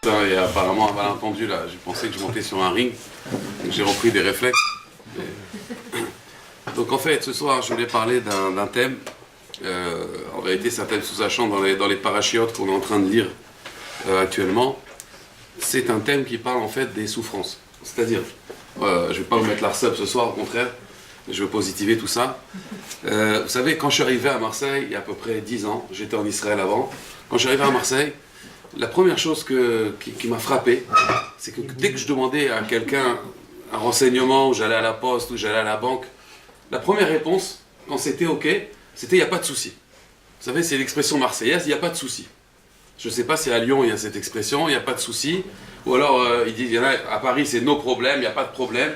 Il y a apparemment un malentendu là, j'ai pensé que je montais sur un ring, donc j'ai repris des réflexes. Donc en fait, ce soir, je voulais parler d'un thème. En vérité, c'est un thème sous-jacent dans les parachiotes qu'on est en train de lire actuellement. C'est un thème qui parle en fait des souffrances. C'est-à-dire, je ne vais pas vous mettre l'arsep ce soir, au contraire, je veux positiver tout ça. Vous savez, quand je suis arrivé à Marseille, il y a à peu près 10 ans, j'étais en Israël avant, quand je suis arrivé à Marseille, la première chose qui m'a frappé, c'est que dès que je demandais à quelqu'un un renseignement, ou j'allais à la poste, ou j'allais à la banque, la première réponse, quand c'était OK, c'était « il n'y a pas de souci ». Vous savez, c'est l'expression marseillaise, il n'y a pas de souci. Je ne sais pas si à Lyon il y a cette expression, il n'y a pas de souci, ou alors ils disent, il y en a à Paris c'est nos problèmes, il n'y a pas de problème.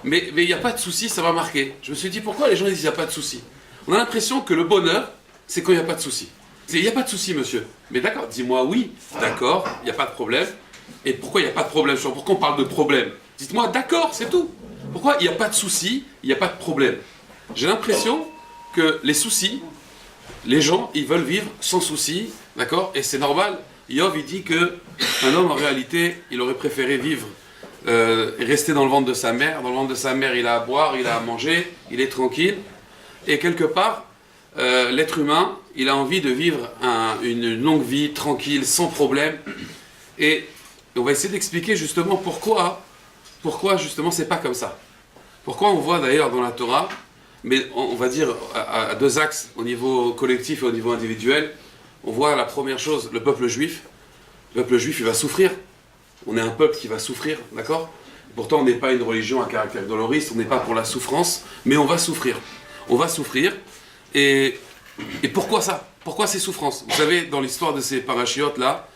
Mais il n'y a pas de souci, ça m'a marqué. Je me suis dit, pourquoi les gens disent il n'y a pas de souci? On a l'impression que le bonheur, c'est quand il n'y a pas de souci. Il n'y a pas de souci, monsieur. Mais d'accord, dis-moi oui, d'accord, il n'y a pas de problème. Et pourquoi il n'y a pas de problème? Pourquoi on parle de problème? Dites-moi d'accord, c'est tout. Pourquoi il n'y a pas de souci, il n'y a pas de problème? J'ai l'impression que les soucis, les gens, ils veulent vivre sans souci, d'accord? Et c'est normal. Yov, il dit qu'un homme, en réalité, il aurait préféré vivre et rester dans le ventre de sa mère. Dans le ventre de sa mère, il a à boire, il a à manger, il est tranquille. Et quelque part, l'être humain, il a envie de vivre une longue vie, tranquille, sans problème. Et on va essayer d'expliquer justement pourquoi justement c'est pas comme ça. Pourquoi on voit d'ailleurs dans la Torah, mais on va dire à deux axes, au niveau collectif et au niveau individuel, on voit la première chose, le peuple juif. Le peuple juif, il va souffrir. On est un peuple qui va souffrir, d'accord? Pourtant, on n'est pas une religion à caractère doloriste, on n'est pas pour la souffrance, mais on va souffrir. On va souffrir. Et pourquoi ça? Pourquoi ces souffrances? Vous savez, dans l'histoire de ces parachiotes-là,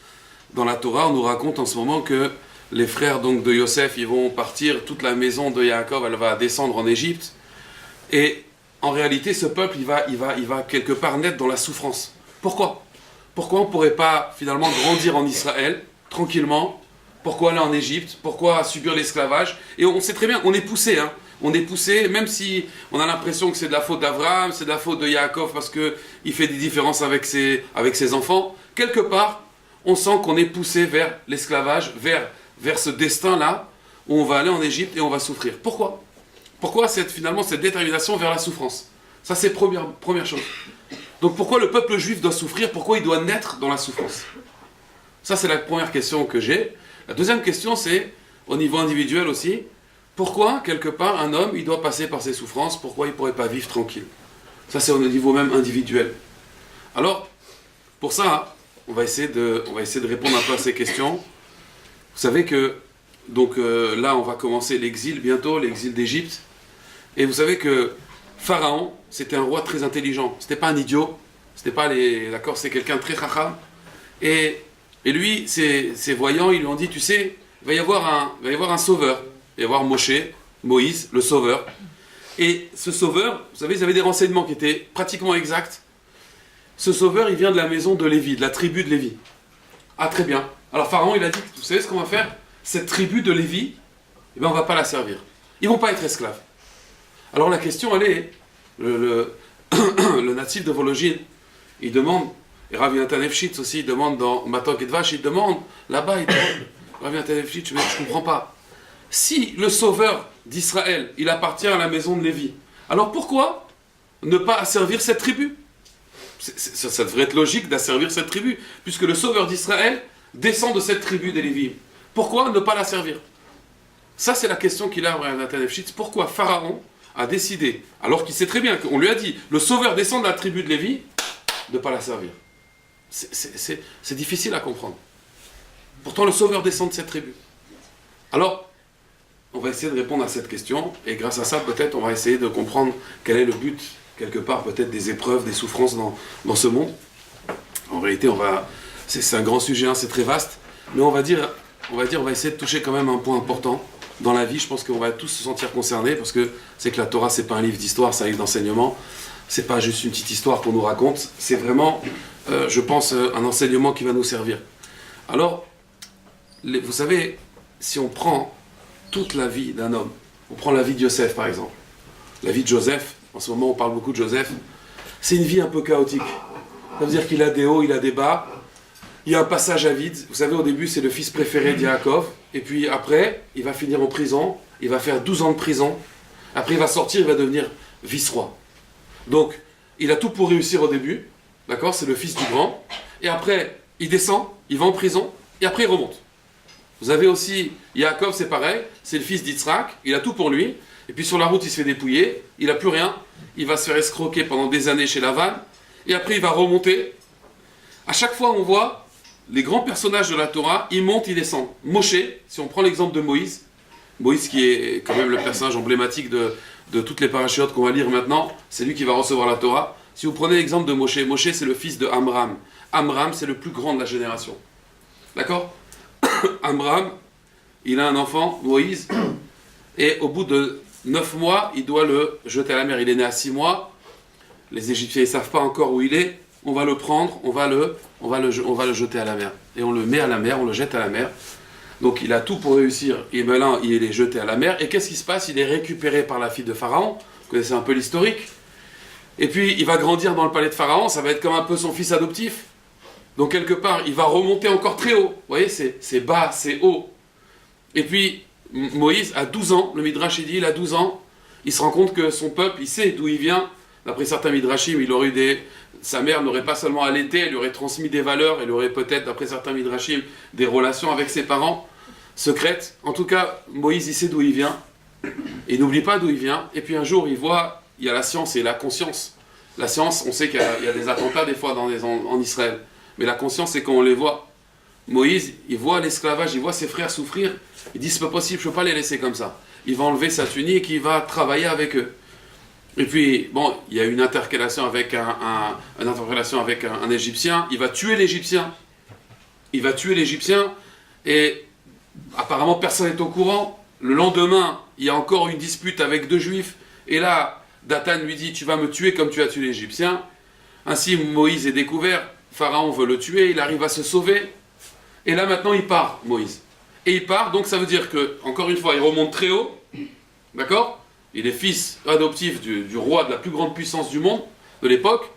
dans la Torah, on nous raconte en ce moment que les frères donc, de Yosef, ils vont partir, toute la maison de Yaakov, elle va descendre en Égypte. Et en réalité, ce peuple, il va quelque part naître dans la souffrance. Pourquoi? Pourquoi on ne pourrait pas finalement grandir en Israël, tranquillement? Pourquoi aller en Égypte? Pourquoi subir l'esclavage? Et on sait très bien, on est poussé, hein. On est poussé, même si on a l'impression que c'est de la faute d'Abraham, c'est de la faute de Yaakov parce qu'il fait des différences avec ses enfants. Quelque part, on sent qu'on est poussé vers l'esclavage, vers ce destin-là, où on va aller en Égypte et on va souffrir. Pourquoi? Pourquoi finalement cette détermination vers la souffrance? Ça, c'est première chose. Donc pourquoi le peuple juif doit souffrir? Pourquoi il doit naître dans la souffrance? Ça, c'est la première question que j'ai. La deuxième question, c'est, au niveau individuel aussi, pourquoi, quelque part, un homme, il doit passer par ses souffrances? Pourquoi il ne pourrait pas vivre tranquille? Ça, c'est au niveau même individuel. Alors, pour ça, on va essayer de répondre un peu à ces questions. Vous savez que, donc là, on va commencer l'exil bientôt, l'exil d'Égypte. Et vous savez que Pharaon, c'était un roi très intelligent. C'était pas un idiot. C'était pas d'accord, c'est quelqu'un de très chacham. Et lui, ses voyants, ils lui ont dit, tu sais, il va y avoir un sauveur. Il va y avoir Moïse, le sauveur. Et ce sauveur, vous savez, ils avaient des renseignements qui étaient pratiquement exacts. Ce sauveur, il vient de la maison de Lévi, de la tribu de Lévi. Ah, très bien. Alors Pharaon, il a dit, vous savez ce qu'on va faire? Cette tribu de Lévi, eh ben, on ne va pas la servir. Ils ne vont pas être esclaves. Alors la question, elle est, le natif de Vologine, il demande, et Rav Yonatan Efshitz aussi, il demande dans Matok et Dvash, il demande, là-bas, il demande, Rav Yonatan Efshitz, je ne comprends pas. Si le sauveur d'Israël, il appartient à la maison de Lévi, alors pourquoi ne pas asservir cette tribu? Ça devrait être logique d'asservir cette tribu, puisque le sauveur d'Israël descend de cette tribu des Lévites. Pourquoi ne pas la servir? Ça, c'est la question qu'il a à Nathan Efshitz. Pourquoi Pharaon a décidé, alors qu'il sait très bien qu'on lui a dit, le sauveur descend de la tribu de Lévi, de ne pas la servir? C'est difficile à comprendre. Pourtant, le sauveur descend de cette tribu. Alors, on va essayer de répondre à cette question, et grâce à ça, peut-être, on va essayer de comprendre quel est le but, quelque part, peut-être des épreuves, des souffrances dans ce monde. En réalité, c'est un grand sujet, hein, c'est très vaste, mais on va essayer de toucher quand même un point important dans la vie. Je pense qu'on va tous se sentir concernés, parce que c'est que la Torah, c'est pas un livre d'histoire, c'est un livre d'enseignement. C'est pas juste une petite histoire qu'on nous raconte, c'est vraiment, je pense, un enseignement qui va nous servir. Alors, vous savez, si on prend toute la vie d'un homme, on prend la vie de Yosef par exemple, la vie de Joseph, en ce moment on parle beaucoup de Joseph, c'est une vie un peu chaotique. Ça veut dire qu'il a des hauts, il a des bas, il y a un passage à vide. Vous savez, au début, c'est le fils préféré de Yaakov. Et puis après, il va finir en prison. Il va faire 12 ans de prison. Après, il va sortir, il va devenir vice-roi. Donc, il a tout pour réussir au début. D'accord? C'est le fils du grand. Et après, il descend, il va en prison. Et après, il remonte. Vous avez aussi Yaakov, c'est pareil. C'est le fils d'Yitzhak. Il a tout pour lui. Et puis sur la route, il se fait dépouiller. Il n'a plus rien. Il va se faire escroquer pendant des années chez Lavan. Et après, il va remonter. À chaque fois, on voit les grands personnages de la Torah, ils montent, ils descendent. Moshe, si on prend l'exemple de Moïse, Moïse qui est quand même le personnage emblématique de toutes les parachiotes qu'on va lire maintenant, c'est lui qui va recevoir la Torah. Si vous prenez l'exemple de Moshe, Moshe c'est le fils de Amram. Amram c'est le plus grand de la génération. D'accord? Amram, il a un enfant, Moïse, et au bout de 9 mois, il doit le jeter à la mer. Il est né à 6 mois, les Égyptiens ne savent pas encore où il est, on va le prendre, on va le jeter à la mer. Et on le met à la mer, on le jette à la mer. Donc il a tout pour réussir. Et ben là, il est jeté à la mer. Et qu'est-ce qui se passe? Il est récupéré par la fille de Pharaon. Vous connaissez un peu l'historique. Et puis il va grandir dans le palais de Pharaon. Ça va être comme un peu son fils adoptif. Donc quelque part, il va remonter encore très haut. Vous voyez, c'est bas, c'est haut. Et puis Moïse, à 12 ans, le Midrash il dit, il a 12 ans, il se rend compte que son peuple, il sait d'où il vient. D'après certains Midrashim, il aurait eu sa mère n'aurait pas seulement allaité, elle lui aurait transmis des valeurs, elle aurait peut-être, d'après certains Midrashim, des relations avec ses parents secrètes. En tout cas, Moïse, il sait d'où il vient. Il n'oublie pas d'où il vient. Et puis un jour, il y a la science et la conscience. La science, on sait qu'il y a des attentats des fois en Israël. Mais la conscience, c'est quand on les voit. Moïse, il voit l'esclavage, il voit ses frères souffrir. Il dit, c'est pas possible, je ne peux pas les laisser comme ça. Il va enlever sa tunique, il va travailler avec eux. Et puis, bon, il y a une intercalation avec un Égyptien. Il va tuer l'Égyptien. Il va tuer l'Égyptien. Et apparemment, personne n'est au courant. Le lendemain, il y a encore une dispute avec 2 Juifs. Et là, Dathan lui dit, tu vas me tuer comme tu as tué l'Égyptien. Ainsi, Moïse est découvert. Pharaon veut le tuer. Il arrive à se sauver. Et là, maintenant, il part, Moïse. Et il part, donc ça veut dire que, encore une fois, il remonte très haut. D'accord ? Il est fils adoptif du roi de la plus grande puissance du monde, de l'époque.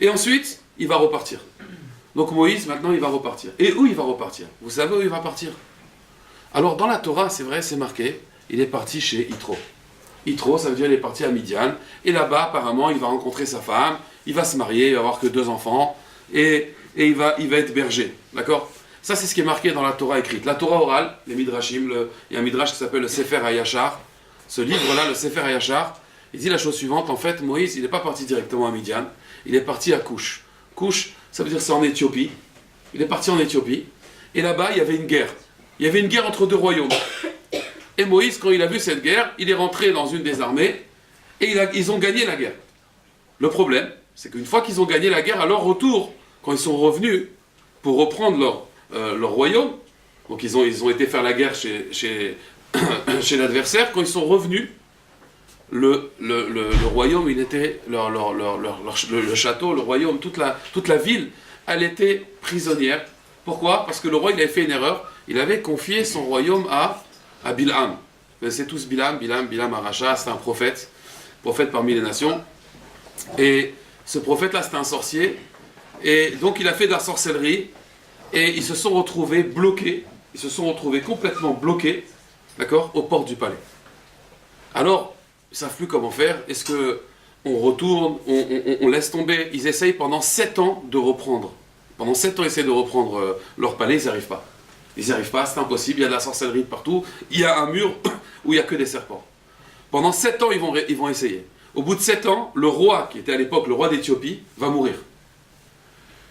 Et ensuite, il va repartir. Donc Moïse, maintenant, il va repartir. Et où il va repartir? Vous savez où il va partir? Alors, dans la Torah, c'est vrai, c'est marqué, il est parti chez Yitro. Yitro, ça veut dire qu'il est parti à Midian. Et là-bas, apparemment, il va rencontrer sa femme, il va se marier, il va avoir que 2 enfants, et il va être berger. D'accord? Ça, c'est ce qui est marqué dans la Torah écrite. La Torah orale, les Midrashim, il y a un Midrash qui s'appelle le Sefer HaYashar. Ce livre-là, le Sefer HaYashar, il dit la chose suivante. En fait, Moïse, il n'est pas parti directement à Midian, il est parti à Cush. Cush, ça veut dire c'est en Éthiopie. Il est parti en Éthiopie. Et là-bas, il y avait une guerre. Il y avait une guerre entre 2 royaumes. Et Moïse, quand il a vu cette guerre, il est rentré dans une des armées et ils ont gagné la guerre. Le problème, c'est qu'une fois qu'ils ont gagné la guerre, à leur retour, quand ils sont revenus pour reprendre leur royaume, donc ils ont été faire la guerre chez l'adversaire, quand ils sont revenus, le royaume, il était le château, le royaume, toute la ville, elle était prisonnière. Pourquoi? Parce que le roi, il avait fait une erreur. Il avait confié son royaume à Bilham. Vous connaissez tous Bilham Aracha, c'est un prophète parmi les nations. Et ce prophète-là, c'était un sorcier. Et donc, il a fait de la sorcellerie. Et ils se sont retrouvés bloqués. Ils se sont retrouvés complètement bloqués, d'accord, aux portes du palais. Alors, ils ne savent plus comment faire. Est-ce qu'on retourne, on laisse tomber? Ils essayent pendant 7 ans de reprendre. Pendant 7 ans, ils essayent de reprendre leur palais, ils n'y arrivent pas. Ils n'y arrivent pas, c'est impossible, il y a de la sorcellerie de partout. Il y a un mur où il n'y a que des serpents. Pendant 7 ans, ils vont essayer. Au bout de 7 ans, le roi, qui était à l'époque le roi d'Éthiopie, va mourir.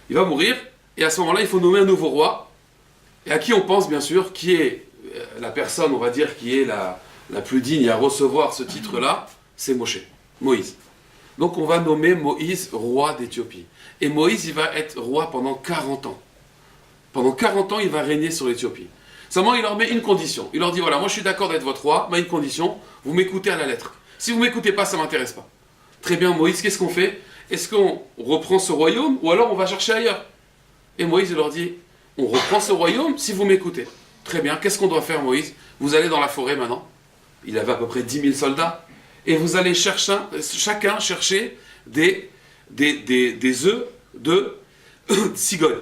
Il va mourir, et à ce moment-là, il faut nommer un nouveau roi. Et à qui on pense, bien sûr, qui est la personne, on va dire, qui est la plus digne à recevoir ce titre-là, c'est Moïse. Donc on va nommer Moïse roi d'Éthiopie. Et Moïse, il va être roi pendant 40 ans. Pendant 40 ans, il va régner sur l'Éthiopie. Seulement, il leur met une condition. Il leur dit, voilà, moi je suis d'accord d'être votre roi, mais une condition, vous m'écoutez à la lettre. Si vous ne m'écoutez pas, ça ne m'intéresse pas. Très bien, Moïse, qu'est-ce qu'on fait? Est-ce qu'on reprend ce royaume, ou alors on va chercher ailleurs? Et Moïse, il leur dit, on reprend ce royaume si vous m'écoutez. Très bien, qu'est-ce qu'on doit faire, Moïse? Vous allez dans la forêt maintenant. Il avait à peu près 10 000 soldats. Et vous allez chacun chercher des œufs de cigogne.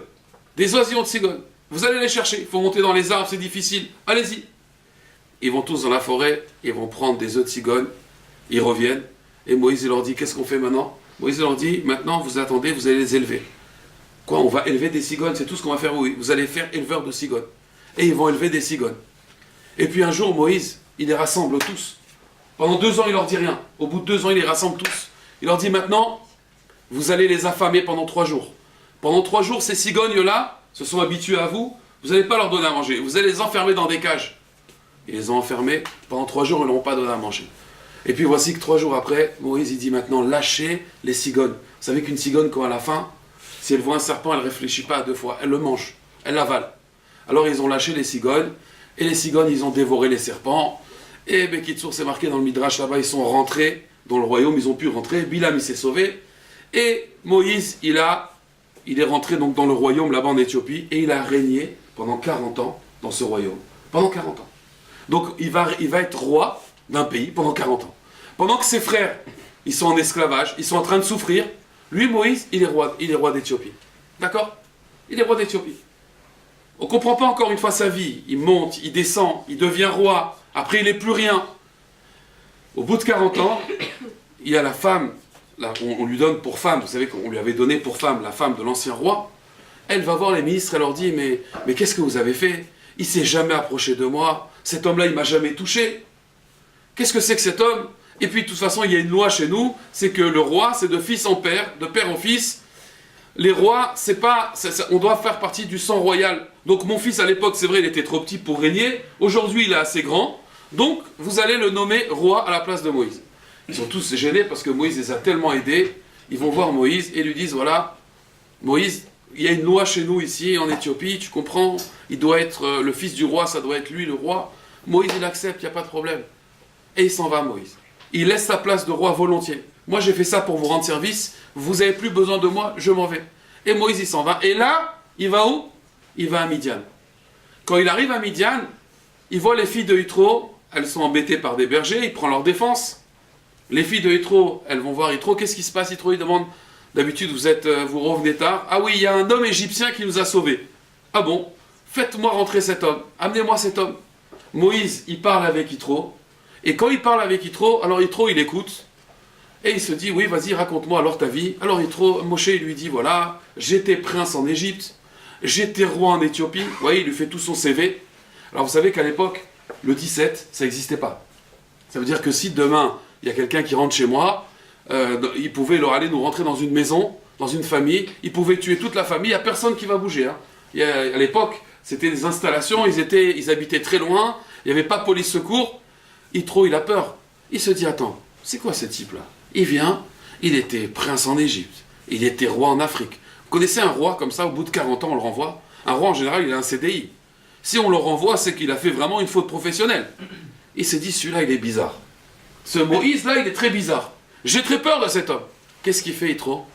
des oisillons de cigognes. Vous allez les chercher, il faut monter dans les arbres, c'est difficile, allez-y. Ils vont tous dans la forêt, ils vont prendre des œufs de cigogne, ils reviennent, et Moïse il leur dit, qu'est-ce qu'on fait maintenant? Moïse leur dit, maintenant vous attendez, vous allez les élever. Quoi, on va élever des cigognes, c'est tout ce qu'on va faire? Oui, vous allez faire éleveurs de cigognes. Et ils vont élever des cigognes. Et puis un jour, Moïse, il les rassemble tous. Pendant 2 ans, il leur dit rien. Au bout de 2 ans, il les rassemble tous. Il leur dit, maintenant, vous allez les affamer pendant 3 jours. Pendant 3 jours, ces cigognes-là se sont habitués à vous, vous n'allez pas leur donner à manger. Vous allez les enfermer dans des cages. Ils les ont enfermés, pendant 3 jours, ils ne leur ont pas donné à manger. Et puis voici que 3 jours après, Moïse, il dit maintenant, lâchez les cigognes. Vous savez qu'une cigogne, quand elle a faim, si elle voit un serpent, elle ne réfléchit pas à 2 fois. Elle le mange, elle l'avale. Alors ils ont lâché les cigognes, et les cigognes, ils ont dévoré les serpents. Et Bekitsour, c'est marqué dans le Midrash là-bas, ils sont rentrés dans le royaume, ils ont pu rentrer. Bilam, il s'est sauvé. Et Moïse, il est rentré donc dans le royaume là-bas en Éthiopie, et il a régné pendant 40 ans dans ce royaume. Pendant 40 ans. Donc il va être roi d'un pays pendant 40 ans. Pendant que ses frères, ils sont en esclavage, ils sont en train de souffrir, lui, Moïse, il est roi d'Éthiopie. D'accord? Il est roi d'Éthiopie. On ne comprend pas encore une fois sa vie. Il monte, il descend, il devient roi. Après, il n'est plus rien. Au bout de 40 ans, il y a la femme, là, on lui donne pour femme, vous savez qu'on lui avait donné pour femme la femme de l'ancien roi. Elle va voir les ministres, elle leur dit, mais qu'est-ce que vous avez fait? Il ne s'est jamais approché de moi. Cet homme-là, il ne m'a jamais touché. Qu'est-ce que c'est que cet homme? Et puis, de toute façon, il y a une loi chez nous, c'est que le roi, c'est de fils en père, de père en fils. Les rois, on doit faire partie du sang royal. Donc mon fils à l'époque, c'est vrai, il était trop petit pour régner. Aujourd'hui, il est assez grand. Donc vous allez le nommer roi à la place de Moïse. Ils sont tous gênés parce que Moïse les a tellement aidés. Ils vont voir Moïse et lui disent, voilà, Moïse, il y a une loi chez nous ici en Éthiopie, tu comprends? Il doit être le fils du roi, ça doit être lui le roi. Moïse, il accepte, il n'y a pas de problème. Et il s'en va, Moïse. Il laisse sa place de roi volontiers. Moi, j'ai fait ça pour vous rendre service. Vous n'avez plus besoin de moi, je m'en vais. Et Moïse, il s'en va. Et là, il va où? Il va à Midian. Quand il arrive à Midian, il voit les filles de Yitro. Elles sont embêtées par des bergers. Il prend leur défense. Les filles de Yitro, elles vont voir Yitro. Qu'est-ce qui se passe? Yitro, il demande, d'habitude, vous revenez tard. Ah oui, il y a un homme égyptien qui nous a sauvés. Ah bon? Faites-moi rentrer cet homme. Amenez-moi cet homme. Moïse, il parle avec Yitro. Et quand il parle avec Yitro, alors Yitro, il écoute. Et il se dit, oui, vas-y, raconte-moi alors ta vie. Alors Moshe, il lui dit, voilà, j'étais prince en Égypte, j'étais roi en Éthiopie. Vous voyez, il lui fait tout son CV. Alors vous savez qu'à l'époque, le 17, ça n'existait pas. Ça veut dire que si demain, il y a quelqu'un qui rentre chez moi, il pouvait aller nous rentrer dans une maison, dans une famille, il pouvait tuer toute la famille, il n'y a personne qui va bouger. Hein. À l'époque, c'était des installations, ils habitaient très loin, il n'y avait pas police secours. Yitro, il a peur. Il se dit, attends, c'est quoi ce type-là? Il vient, il était prince en Égypte, il était roi en Afrique. Vous connaissez un roi comme ça, au bout de 40 ans, on le renvoie? Un roi, en général, il a un CDI. Si on le renvoie, c'est qu'il a fait vraiment une faute professionnelle. Il s'est dit, celui-là, il est bizarre. Ce Moïse-là, il est très bizarre. J'ai très peur de cet homme. Qu'est-ce qu'il fait, Yitro?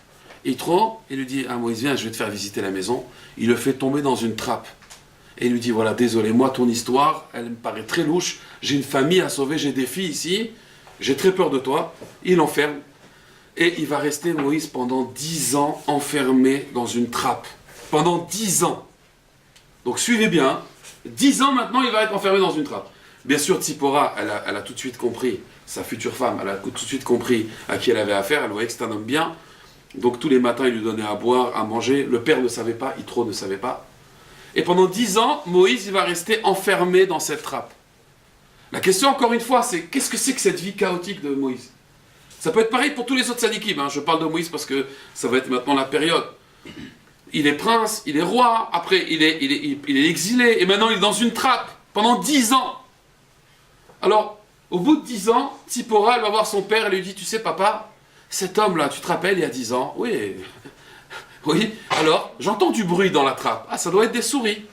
Yitro, il lui dit, ah Moïse, viens, je vais te faire visiter la maison. Il le fait tomber dans une trappe. Et il lui dit, voilà, désolé, moi, ton histoire, elle me paraît très louche. J'ai une famille à sauver, j'ai des filles ici. J'ai très peur de toi. Il l'enferme. Et il va rester, Moïse, pendant 10 ans enfermé dans une trappe. Pendant 10 ans. Donc suivez bien. 10 ans maintenant, il va être enfermé dans une trappe. Bien sûr, Tzipora, elle a tout de suite compris, sa future femme, elle a tout de suite compris à qui elle avait affaire. Elle voyait que c'était un homme bien. Donc tous les matins, il lui donnait à boire, à manger. Le père ne savait pas, Yitro ne savait pas. Et pendant 10 ans, Moïse, il va rester enfermé dans cette trappe. La question, encore une fois, c'est qu'est-ce que c'est que cette vie chaotique de Moïse? Ça peut être pareil pour tous les autres sadikim. Je parle de Moïse parce que ça va être maintenant la période. Il est prince, il est roi, après il est exilé, et maintenant il est dans une trappe pendant 10 ans. Alors, au bout de 10 ans, Tzipora, elle va voir son père et lui dit, tu sais papa, cet homme-là, tu te rappelles, il y a 10 ans? Oui. Oui, alors, j'entends du bruit dans la trappe. Ah, ça doit être des souris.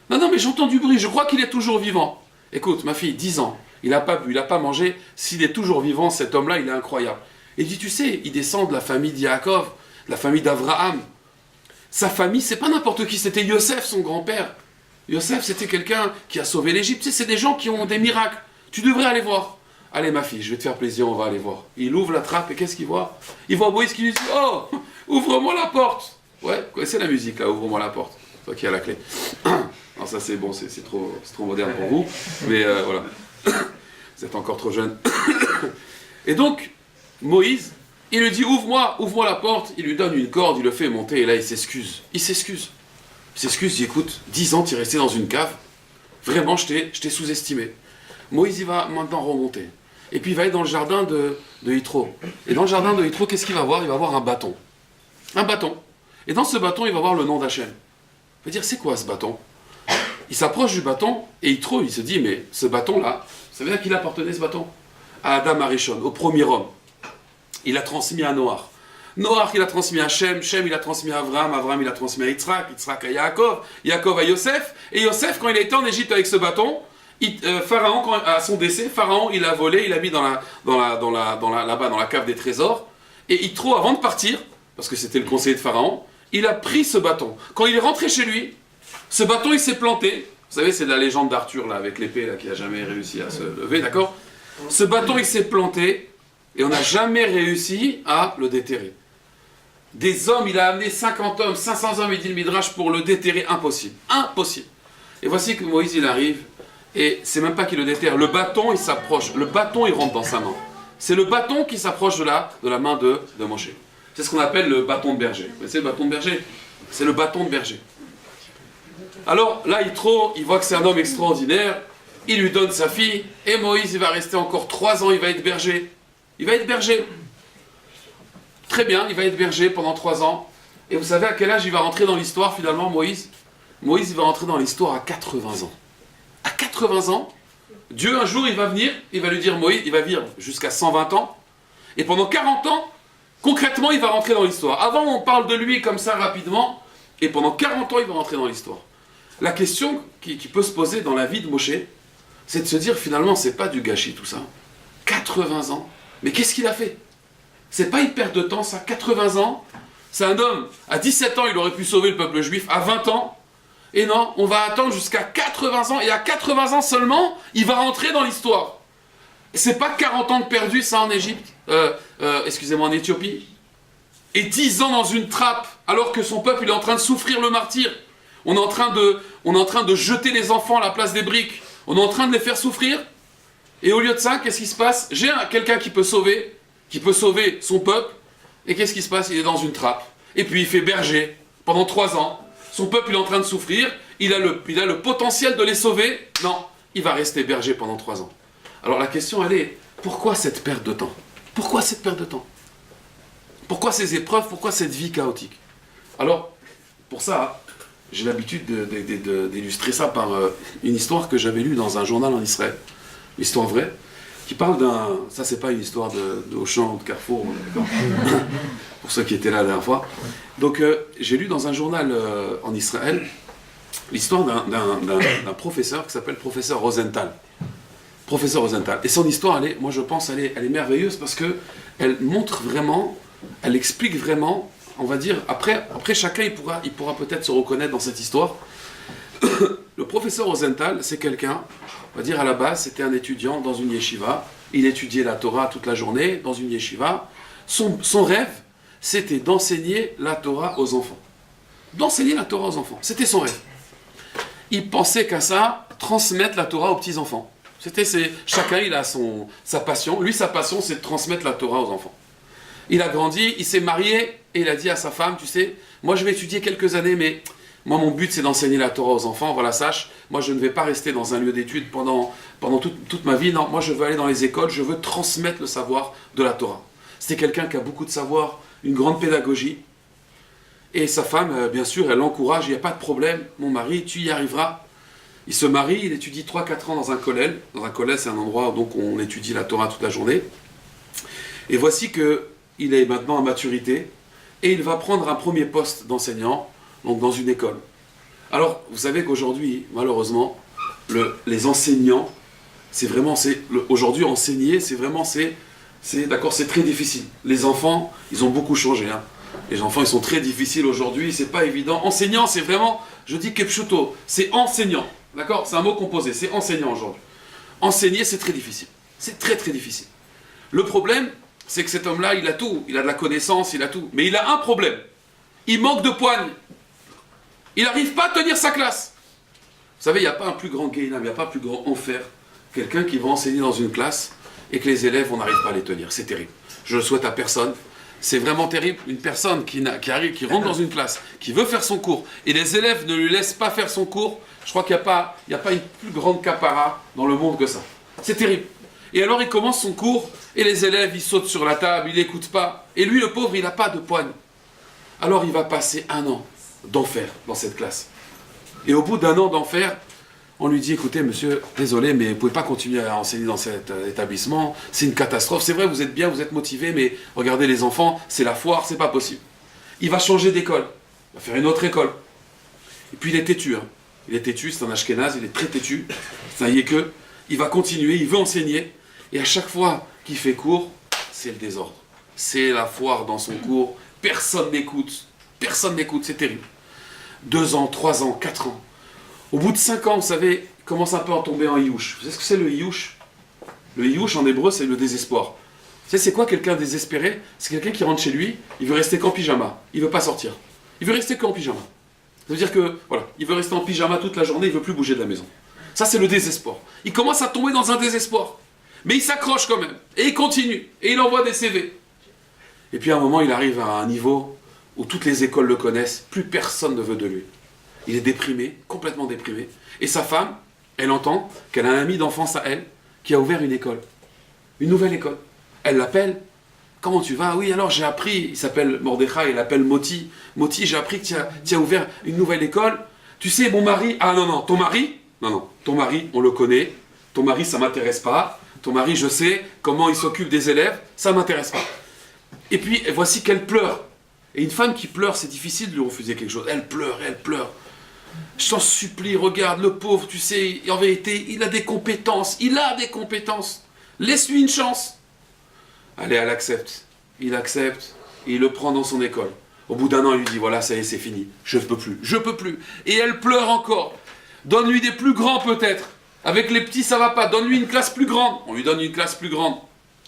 Non, mais j'entends du bruit, je crois qu'il est toujours vivant. Écoute, ma fille, 10 ans, il n'a pas bu, il n'a pas mangé. S'il est toujours vivant, cet homme-là, il est incroyable. Et il dit, tu sais, il descend de la famille d'Yaakov, de la famille d'Abraham. Sa famille, c'est pas n'importe qui, c'était Yosef, son grand-père. Yosef, c'était quelqu'un qui a sauvé l'Égypte. Tu sais, c'est des gens qui ont des miracles. Tu devrais aller voir. Allez, ma fille, je vais te faire plaisir, on va aller voir. Il ouvre la trappe et qu'est-ce qu'il voit? Il voit Moïse qui lui dit, oh, ouvre-moi la porte. Ouais, vous connaissez la musique, là, ouvre-moi la porte. toi qui as la clé. Non, ça c'est bon, c'est trop moderne pour vous, mais voilà. Vous êtes encore trop jeune. Et donc, Moïse, il lui dit, ouvre-moi la porte, il lui donne une corde, il le fait monter, et là il s'excuse. Il s'excuse, il dit, écoute, 10 ans tu es resté dans une cave, vraiment je t'ai sous-estimé. Moïse, il va maintenant remonter. Et puis il va être dans le jardin de Yitro. Et dans le jardin de Yitro, qu'est-ce qu'il va voir? Il va voir un bâton. Un bâton. Et dans ce bâton, il va voir le nom d'Hachem. Il va dire, c'est quoi ce bâton? Il s'approche du bâton, et Yitro, il se dit, mais ce bâton-là, ça veut dire qu'il appartenait ce bâton à Adam Arishon, au premier homme. Il a transmis à Noach. Noach, il a transmis à Shem, Shem, il a transmis à Abraham, Abraham, il a transmis à Yitzhak, Yitzhak à Yaakov, Yaakov à Yosef, et Yosef, quand il a été en Égypte avec ce bâton, Pharaon, à son décès, Pharaon, il a volé, il l'a mis là-bas dans la cave des trésors, et Yitro, avant de partir, parce que c'était le conseiller de Pharaon, il a pris ce bâton. Quand il est rentré chez lui, ce bâton, il s'est planté. Vous savez, c'est de la légende d'Arthur, là, avec l'épée, là, qui n'a jamais réussi à se lever, d'accord? Ce bâton, il s'est planté, et on n'a jamais réussi à le déterrer. Des hommes, il a amené 50 hommes, 500 hommes, il dit le Midrash, pour le déterrer, impossible. Impossible. Et voici que Moïse, il arrive, et c'est même pas qu'il le déterre, le bâton, il s'approche, le bâton, il rentre dans sa main. C'est le bâton qui s'approche de la main de Moshe. C'est ce qu'on appelle le bâton de berger. Vous connaissez le bâton de berger? C'est le bâton de berger. Alors là, Yitro, il voit que c'est un homme extraordinaire, il lui donne sa fille, et Moïse, il va rester encore 3 ans, il va être berger. Il va être berger. Très bien, il va être berger pendant 3 ans. Et vous savez à quel âge il va rentrer dans l'histoire finalement, Moïse? Moïse, il va rentrer dans l'histoire à 80 ans. À 80 ans, Dieu un jour, il va venir, il va lui dire, Moïse, il va vivre jusqu'à 120 ans, et pendant 40 ans, concrètement, il va rentrer dans l'histoire. Avant, on parle de lui comme ça rapidement, et pendant 40 ans, il va rentrer dans l'histoire. La question qui peut se poser dans la vie de Moshe, c'est de se dire finalement, c'est pas du gâchis tout ça. 80 ans, mais qu'est-ce qu'il a fait? C'est pas une perte de temps ça, 80 ans. C'est un homme, à 17 ans, il aurait pu sauver le peuple juif, à 20 ans, et non, on va attendre jusqu'à 80 ans, et à 80 ans seulement, il va rentrer dans l'histoire. C'est pas 40 ans de perdu ça en Égypte, excusez-moi, en Éthiopie, et 10 ans dans une trappe, alors que son peuple il est en train de souffrir le martyre. On est en train de jeter les enfants à la place des briques. On est en train de les faire souffrir. Et au lieu de ça, qu'est-ce qui se passe? J'ai quelqu'un qui peut sauver son peuple. Et qu'est-ce qui se passe? Il est dans une trappe. Et puis il fait berger pendant 3 ans. Son peuple il est en train de souffrir. Il a le potentiel de les sauver. Non, il va rester berger pendant 3 ans. Alors la question elle est, pourquoi cette perte de temps? Pourquoi cette perte de temps? Pourquoi ces épreuves? Pourquoi cette vie chaotique? Alors, pour ça, j'ai l'habitude d'illustrer ça par une histoire que j'avais lue dans un journal en Israël. Une histoire vraie, qui parle d'un... Ça, c'est pas une histoire de Auchan ou de Carrefour, d'accord. Pour ceux qui étaient là la dernière fois. Donc, j'ai lu dans un journal en Israël l'histoire d'un professeur qui s'appelle professeur Rosenthal. Professeur Rosenthal. Et son histoire, moi je pense, elle est merveilleuse parce qu'elle montre vraiment, elle explique vraiment, on va dire, après chacun il pourra peut-être se reconnaître dans cette histoire. Le professeur Rosenthal, c'est quelqu'un, on va dire à la base, c'était un étudiant dans une yeshiva, il étudiait la Torah toute la journée dans une yeshiva. Son rêve, c'était d'enseigner la Torah aux enfants. D'enseigner la Torah aux enfants, c'était son rêve. Il pensait qu'à ça, transmettre la Torah aux petits-enfants. Chacun il a sa passion, lui sa passion c'est de transmettre la Torah aux enfants. Il a grandi, il s'est marié, et il a dit à sa femme, tu sais, moi je vais étudier quelques années, mais moi mon but c'est d'enseigner la Torah aux enfants, voilà, sache, moi je ne vais pas rester dans un lieu d'études pendant toute ma vie, non, moi je veux aller dans les écoles, je veux transmettre le savoir de la Torah. C'était quelqu'un qui a beaucoup de savoir, une grande pédagogie, et sa femme, bien sûr, elle l'encourage, il n'y a pas de problème, mon mari, tu y arriveras. Il se marie, il étudie 3-4 ans dans un kollel. Dans un kollel, c'est un endroit où donc, on étudie la Torah toute la journée. Et voici qu'il est maintenant à maturité, et il va prendre un premier poste d'enseignant, donc dans une école. Alors, vous savez qu'aujourd'hui, malheureusement, les enseignants, aujourd'hui, enseigner, c'est très difficile. Les enfants, ils ont beaucoup changé. Hein. Les enfants, ils sont très difficiles aujourd'hui, c'est pas évident. Enseignant, c'est vraiment, je dis kepchuto, c'est enseignant. D'accord? C'est un mot composé, c'est enseignant aujourd'hui. Enseigner, c'est très difficile. C'est très très difficile. Le problème, c'est que cet homme-là, il a tout. Il a de la connaissance, il a tout. Mais il a un problème. Il manque de poigne. Il n'arrive pas à tenir sa classe. Vous savez, il n'y a pas un plus grand guéhinam, il n'y a pas un plus grand enfer. Quelqu'un qui va enseigner dans une classe et que les élèves, on n'arrive pas à les tenir. C'est terrible. Je le souhaite à personne. C'est vraiment terrible. Une personne qui rentre dans une classe, qui veut faire son cours, et les élèves ne lui laissent pas faire son cours, je crois qu'il n'y a pas une plus grande capara dans le monde que ça. C'est terrible. Et alors il commence son cours, et les élèves, ils sautent sur la table, ils n'écoutent pas. Et lui, le pauvre, il n'a pas de poigne. Alors il va passer 1 an d'enfer dans cette classe. Et au bout d'1 an d'enfer, on lui dit, écoutez monsieur, désolé, mais vous ne pouvez pas continuer à enseigner dans cet établissement, c'est une catastrophe, c'est vrai, vous êtes bien, vous êtes motivé, mais regardez les enfants, c'est la foire, c'est pas possible. Il va changer d'école, il va faire une autre école. Et puis il est têtu, hein. Il est têtu, c'est un ashkénaze, il est très têtu, ça y est que, il va continuer, il veut enseigner, et à chaque fois qu'il fait cours, c'est le désordre. C'est la foire dans son cours, personne n'écoute, c'est terrible. 2 ans, 3 ans, 4 ans. Au bout de 5 ans, vous savez, il commence un peu à tomber en iouche. Vous savez ce que c'est le iouche? Le iouche en hébreu, c'est le désespoir. Vous savez, c'est quoi quelqu'un désespéré? C'est quelqu'un qui rentre chez lui, il veut rester qu'en pyjama. Il veut pas sortir. Il veut rester qu'en pyjama. Ça veut dire que, voilà, il veut rester en pyjama toute la journée, il veut plus bouger de la maison. Ça, c'est le désespoir. Il commence à tomber dans un désespoir. Mais il s'accroche quand même. Et il continue. Et il envoie des CV. Et puis à un moment, il arrive à un niveau où toutes les écoles le connaissent. Plus personne ne veut de lui. Il est déprimé, complètement déprimé. Et sa femme, elle entend qu'elle a un ami d'enfance à elle qui a ouvert une école. Une nouvelle école. Elle l'appelle. Comment tu vas? Oui, alors j'ai appris, il s'appelle Mordechai, il l'appelle Moti. Moti, j'ai appris que tu as ouvert une nouvelle école. Tu sais, mon mari... Ah non, ton mari? Non, ton mari, on le connaît. Ton mari, ça m'intéresse pas. Ton mari, je sais comment il s'occupe des élèves. Ça m'intéresse pas. Et puis, voici qu'elle pleure. Et une femme qui pleure, c'est difficile de lui refuser quelque chose. Elle pleure. Je t'en supplie, regarde, le pauvre, tu sais, en vérité, il a des compétences. Laisse-lui une chance. Allez, elle accepte. Il accepte, et il le prend dans son école. Au bout d'1 an, il lui dit, voilà, ça y est, c'est fini. Je peux plus. Et elle pleure encore. Donne-lui des plus grands peut-être. Avec les petits, ça va pas. Donne-lui une classe plus grande. On lui donne une classe plus grande.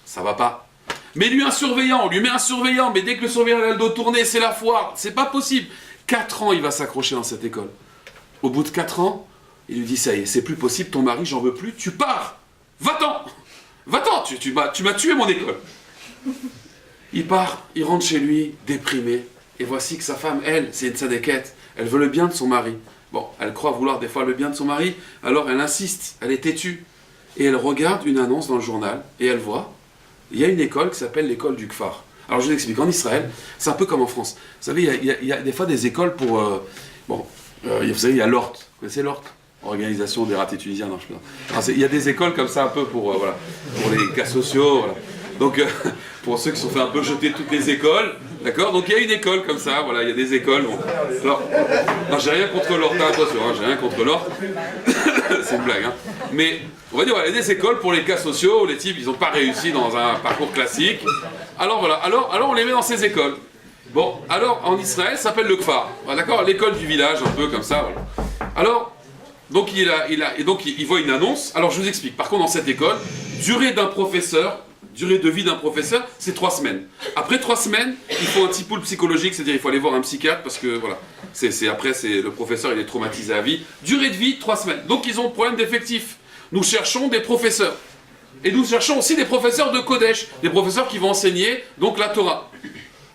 Ça va pas. Mets-lui un surveillant. On lui met un surveillant. Mais dès que le surveillant a le dos tourné, c'est la foire. C'est pas possible. 4 ans, il va s'accrocher dans cette école. Au bout de 4 ans, il lui dit, ça y est, c'est plus possible. Ton mari, j'en veux plus. Tu pars. Va-t'en. Tu m'as tué mon école. Il part. Il rentre chez lui, déprimé. Et voici que sa femme, elle, c'est une tzadékette. Elle veut le bien de son mari. Bon, elle croit vouloir des fois le bien de son mari, alors elle insiste, elle est têtue. Et elle regarde une annonce dans le journal, et elle voit, il y a une école qui s'appelle l'école du Kfar. Alors je vous explique, en Israël, c'est un peu comme en France. Vous savez, il y a des fois des écoles pour... vous savez, il y a l'ORT. Vous connaissez l'ORT? Organisation des ratés tunisiens, non, je sais pas. Alors, il y a des écoles comme ça un peu pour les cas sociaux, voilà. Donc, pour ceux qui se sont fait un peu jeter toutes les écoles, d'accord? Donc, il y a une école comme ça, voilà, il y a des écoles. Bon. Alors, non, j'ai rien contre l'ORT, attention, j'ai rien contre l'ORT. C'est une blague, hein. Mais, on va dire, voilà, il y a des écoles pour les cas sociaux, les types, ils n'ont pas réussi dans un parcours classique. Alors, voilà, alors on les met dans ces écoles. Bon, alors, en Israël, ça s'appelle le Kfar. Voilà, d'accord? L'école du village, un peu comme ça, voilà. Alors, donc, il voit une annonce. Alors, je vous explique. Par contre, dans cette école, durée de vie d'un professeur, c'est 3 semaines. Après 3 semaines, il faut un petit pool psychologique, c'est-à-dire il faut aller voir un psychiatre parce que voilà, après le professeur il est traumatisé à vie. Durée de vie 3 semaines. Donc ils ont problème d'effectifs. Nous cherchons des professeurs. Et nous cherchons aussi des professeurs de Kodesh, des professeurs qui vont enseigner donc la Torah.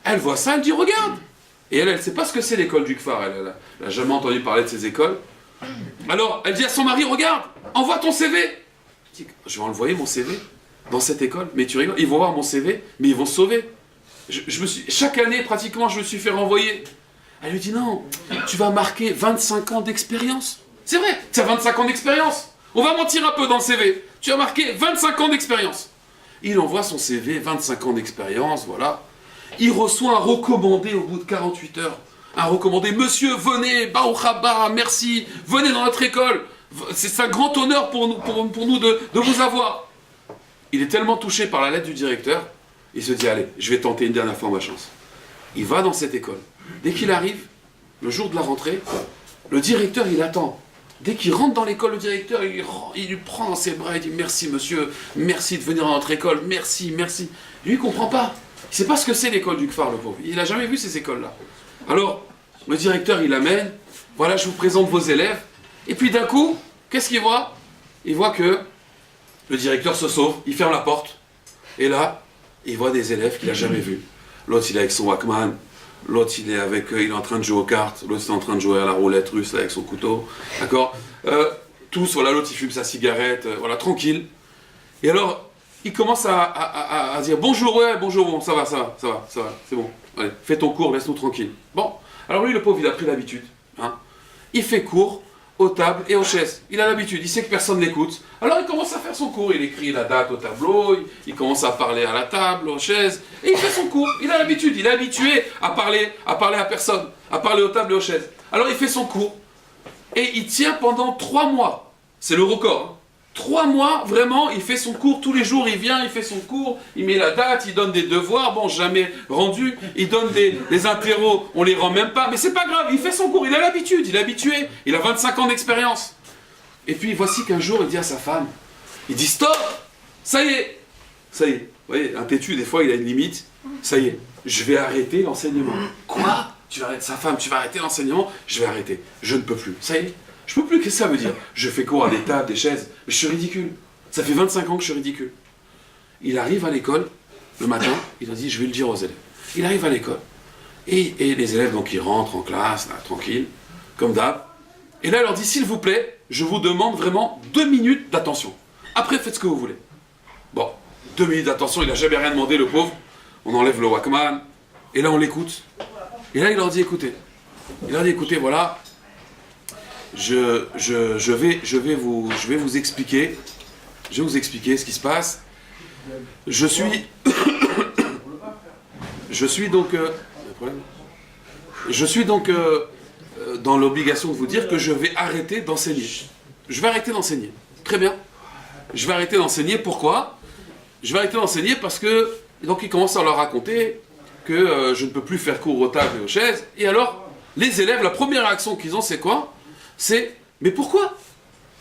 Elle voit ça, elle dit regarde. Et elle ne sait pas ce que c'est l'école du Kfar, elle n'a jamais entendu parler de ces écoles. Alors elle dit à son mari regarde, envoie ton CV. Je vais envoyer mon CV dans cette école, mais tu rigoles, ils vont voir mon CV, mais ils vont se sauver. Chaque année, pratiquement, je me suis fait renvoyer. Elle lui dit, non, tu vas marquer 25 ans d'expérience. C'est vrai, tu as 25 ans d'expérience. On va mentir un peu dans le CV. Tu as marqué 25 ans d'expérience. Il envoie son CV, 25 ans d'expérience, voilà. Il reçoit un recommandé au bout de 48 heures. Un recommandé, monsieur, venez, Baruch haba, merci, venez dans notre école. C'est un grand honneur pour nous de vous avoir. Il est tellement touché par la lettre du directeur, il se dit, allez, je vais tenter une dernière fois ma chance. Il va dans cette école. Dès qu'il arrive, le jour de la rentrée, le directeur, il attend. Dès qu'il rentre dans l'école, le directeur, il lui prend dans ses bras, il dit, merci monsieur, merci de venir dans notre école, merci. Lui, il ne comprend pas. Il ne sait pas ce que c'est l'école du Kfar, le pauvre. Il n'a jamais vu ces écoles-là. Alors, Le directeur, il amène, voilà, je vous présente vos élèves. Et puis d'un coup, qu'est-ce qu'il voit? Il voit que le directeur se sauve, il ferme la porte. Et là, il voit des élèves qu'il n'a jamais vus. L'autre, il est avec son Walkman. L'autre, il est en train de jouer aux cartes. L'autre, il est en train de jouer à la roulette russe là, avec son couteau. D'accord? Tous, voilà, l'autre, il fume sa cigarette, voilà, tranquille. Et alors, il commence à dire bonjour, ouais, bonjour, bon, ça va, c'est bon. Allez, fais ton cours, laisse-nous tranquille. Bon, alors lui, le pauvre, il a pris l'habitude. Hein. Il fait cours aux tables et aux chaises. Il a l'habitude, il sait que personne l'écoute. Alors il commence à faire son cours, il écrit la date au tableau, il commence à parler à la table, aux chaises, et il fait son cours. Il a l'habitude, il est habitué à parler à personne, à parler aux tables et aux chaises. Alors il fait son cours, et il tient pendant 3 mois. C'est le record. Hein. 3 mois, vraiment, il fait son cours tous les jours, il vient, il fait son cours, il met la date, il donne des devoirs, bon, jamais rendus, il donne des interros, on les rend même pas, mais c'est pas grave, il fait son cours, il a l'habitude, il est habitué, il a 25 ans d'expérience. Et puis voici qu'un jour, il dit à sa femme, il dit stop, ça y est, vous voyez, un têtu, des fois, il a une limite, ça y est, je vais arrêter l'enseignement. Quoi? Tu vas arrêter, sa femme, tu vas arrêter l'enseignement? Je vais arrêter, je ne peux plus, ça y est. Je peux plus, qu'est-ce que ça veut dire? Je fais cours à des tables, des chaises, mais je suis ridicule. Ça fait 25 ans que je suis ridicule. Il arrive à l'école, le matin, il a dit, je vais le dire aux élèves. Il arrive à l'école, et les élèves, donc, ils rentrent en classe, là, tranquille, comme d'hab. Et là, il leur dit, s'il vous plaît, je vous demande vraiment 2 minutes d'attention. Après, faites ce que vous voulez. Bon, 2 minutes d'attention, il n'a jamais rien demandé, le pauvre. On enlève le Walkman, et là, on l'écoute. Et là, il leur dit, écoutez. Il leur dit, écoutez, voilà, je vais vous expliquer ce qui se passe. Je suis donc dans l'obligation de vous dire que je vais arrêter d'enseigner. Je vais arrêter d'enseigner. Très bien. Je vais arrêter d'enseigner. Pourquoi? Je vais arrêter d'enseigner parce que donc il commence à leur raconter que je ne peux plus faire cours aux tables et aux chaises. Et alors, les élèves, la première réaction qu'ils ont, c'est quoi? C'est, mais pourquoi?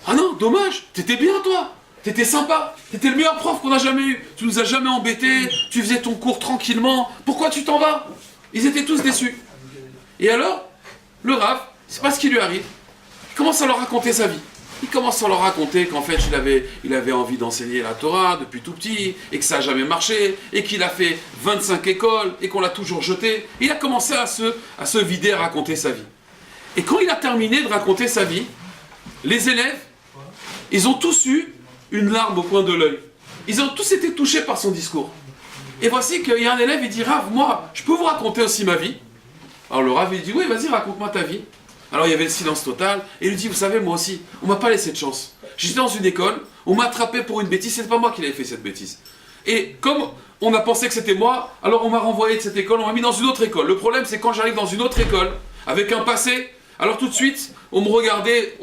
Ah non, dommage, t'étais bien toi, t'étais sympa, t'étais le meilleur prof qu'on a jamais eu, tu nous as jamais embêtés, tu faisais ton cours tranquillement, pourquoi tu t'en vas? Ils étaient tous déçus. Et alors, le Rav, c'est pas ce qui lui arrive, il commence à leur raconter sa vie. Il commence à leur raconter qu'en fait il avait envie d'enseigner la Torah depuis tout petit, et que ça n'a jamais marché, et qu'il a fait 25 écoles, et qu'on l'a toujours jeté. Il a commencé à se vider, à raconter sa vie. Et quand il a terminé de raconter sa vie, les élèves, ils ont tous eu une larme au coin de l'œil. Ils ont tous été touchés par son discours. Et voici qu'il y a un élève, il dit, Rav, moi, je peux vous raconter aussi ma vie? Alors le Rav, il dit, oui, vas-y, raconte-moi ta vie. Alors il y avait le silence total, et il lui dit, vous savez, moi aussi, on m'a pas laissé de chance. J'étais dans une école, on m'a attrapé pour une bêtise, c'est pas moi qui l'avais fait cette bêtise. Et comme on a pensé que c'était moi, alors on m'a renvoyé de cette école, on m'a mis dans une autre école. Le problème, c'est quand j'arrive dans une autre école, avec un passé, alors tout de suite, on m'a regardé